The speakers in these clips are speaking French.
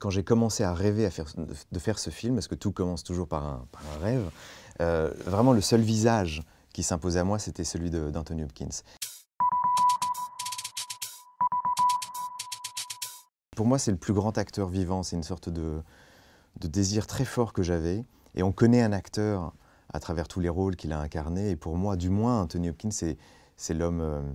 Quand j'ai commencé à rêver de faire ce film, parce que tout commence toujours par un rêve, vraiment le seul visage qui s'imposait à moi, c'était celui d'Anthony Hopkins. Pour moi, c'est le plus grand acteur vivant, c'est une sorte de désir très fort que j'avais. Et on connaît un acteur à travers tous les rôles qu'il a incarnés. Et pour moi, du moins, Anthony Hopkins, c'est l'homme,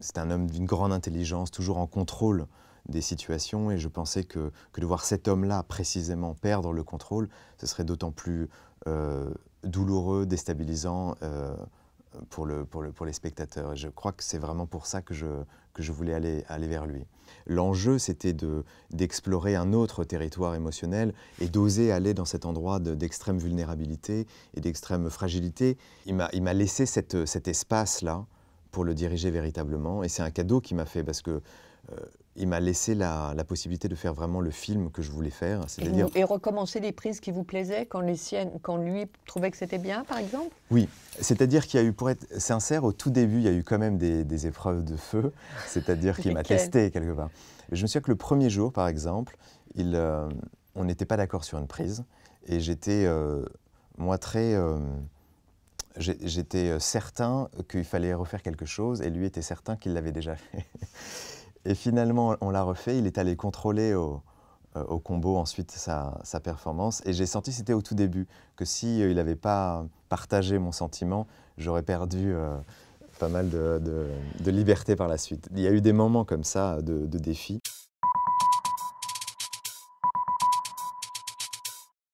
c'est un homme d'une grande intelligence, toujours en contrôle des situations. Et je pensais que de voir cet homme-là précisément perdre le contrôle, ce serait d'autant plus douloureux, déstabilisant pour les spectateurs. Et je crois que c'est vraiment pour ça que je voulais aller vers lui. L'enjeu, c'était d'explorer un autre territoire émotionnel et d'oser aller dans cet endroit d'extrême vulnérabilité et d'extrême fragilité. Il m'a laissé cet espace-là pour le diriger véritablement. Et c'est un cadeau qu'il m'a fait parce que il m'a laissé la possibilité de faire vraiment le film que je voulais faire. Et recommencer les prises qui vous plaisaient quand lui trouvait que c'était bien, par exemple? Oui, c'est-à-dire qu'il y a eu, pour être sincère, au tout début, il y a eu quand même des épreuves de feu, c'est-à-dire qu'il m'a testé quelque part. Je me souviens que le premier jour, par exemple, on n'était pas d'accord sur une prise et j'étais, moi, j'étais certain qu'il fallait refaire quelque chose et lui était certain qu'il l'avait déjà fait. Et finalement, on l'a refait, il est allé contrôler au combo ensuite sa performance. Et j'ai senti, c'était au tout début, que s'il n'avait pas partagé mon sentiment, j'aurais perdu pas mal de liberté par la suite. Il y a eu des moments comme ça de défi.